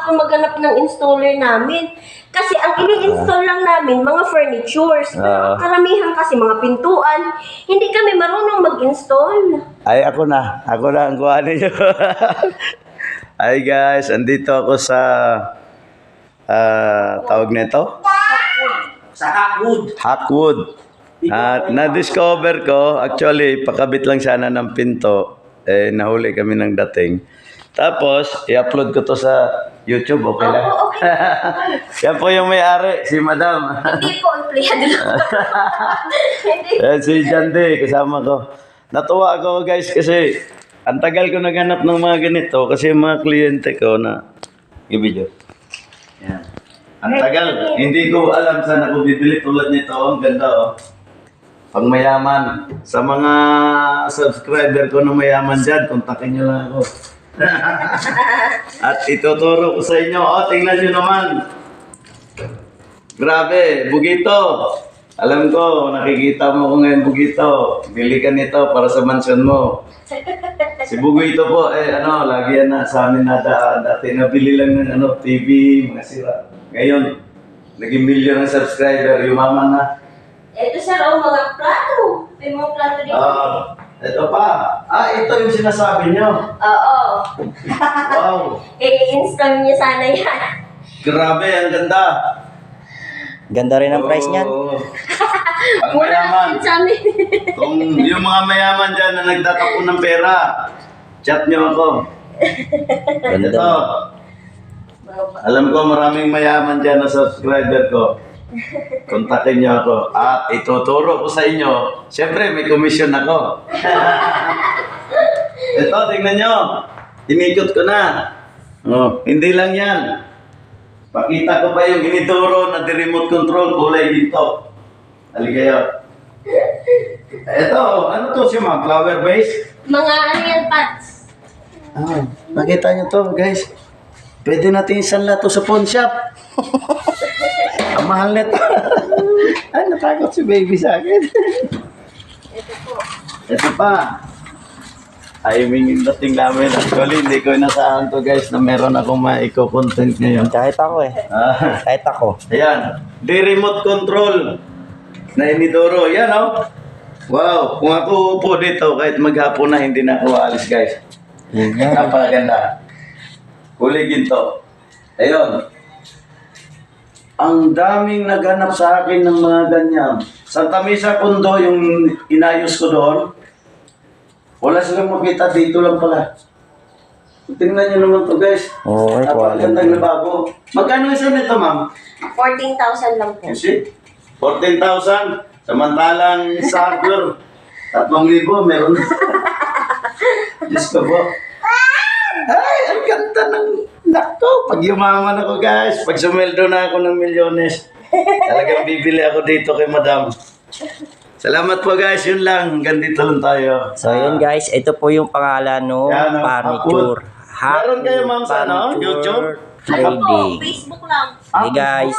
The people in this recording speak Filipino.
ako maghanap ng installer namin. Kasi ang ini-install lang namin, mga furnitures. Pero ang karamihan kasi mga pintuan, hindi kami marunong mag-install. Ay, ako na ang kuha ninyo. Ay guys, andito ako sa tawag nito? Sa Hackwood. Hackwood. At na-discover ko, actually, pakabit lang sana ng pinto. Nahuli kami ng dating. Tapos, i-upload ko to sa YouTube, okay lang? Oo, okay. Yan po yung may-ari, si Madam. Hindi po, empleyado lang. Hindi. Yan si Jande, kasama ko. Natuwa ako guys kasi ang tagal ko naghanap ng mga ganito kasi yung mga kliyente ko na i-video. Yan. Ang tagal. Hindi ko alam saan ako bibili tulad nito. Ang ganda oh. Pang mayaman. Sa mga subscriber ko na mayaman dyan, kontakin nyo lang ako. At ituturo ko sa inyo. Oh, tingnan nyo naman. Grabe, bugito. Alam ko, nakikita mo ko ngayon bugito. Bili ka nito para sa mansyon mo. Si Bugito po, lagi yan na sa amin na dati nabili lang ng TV, mga sira. Ngayon, naging milyon ng subscriber, yumaman na. Ito sir, mga plato. May mga plato dito. Ito pa. Ito yung sinasabi nyo. Oo. Wow. I-install niyo sana yan. Grabe, ang ganda. Ganda rin ang price niyan. Ang mayaman. Sa amin. Kung yung mga mayaman dyan na nagtatapon ng pera, chat nyo ako. Ganda. Ito. Alam ko maraming mayaman dyan na subscriber ko. Kontakin nyo ako. At ituturo ko sa inyo. Siyempre, may commission ako. Ito, tingnan nyo. Inikot ko na. Oh, hindi lang yan. Pakita ko pa yung inituro na remote control kulay dito. Halikayo. Ito, ano to siya mga flower base? Mga real pots. Nakita nyo to guys. Pwede natin isanla to sa pawn shop. Ang mahal nito. Ay, natakot si baby sa akin. Ito po. Ito pa. Timing yung dating namin. Actually, hindi ko inasahan to guys na meron akong maiko-content ngayon. Kahit ako eh. Kahit ako. Ayan. The remote control na inidoro. Yan oh. Wow. Kung ako upo dito, kahit maghapon na, hindi na ako aalis guys. Napakaganda. Huli ginto. Ayun. Ang daming naghanap sa akin ng mga ganyan. Santa Mesa Condo, yung inayos ko doon. Wala silang makita, dito lang pala. Tingnan nyo naman to guys. Okay, napakagandang lababo. Magkano isa nito ma'am? 14,000 lang po. You see? 14,000. Samantalang sa hardware, 3,000 meron. Diyos ko po. Ay, ang ganda ng nako. Pag yumaman ako guys, pag sumeldo na ako ng milyones, talagang bibili ako dito kay madam. Salamat po guys, yun lang. Hanggang dito lang tayo. So yun guys, ito po yung pangalan no, Yan, furniture. Meron kayo ma'am sa Furniture YouTube? Trading. Facebook lang. Hey guys.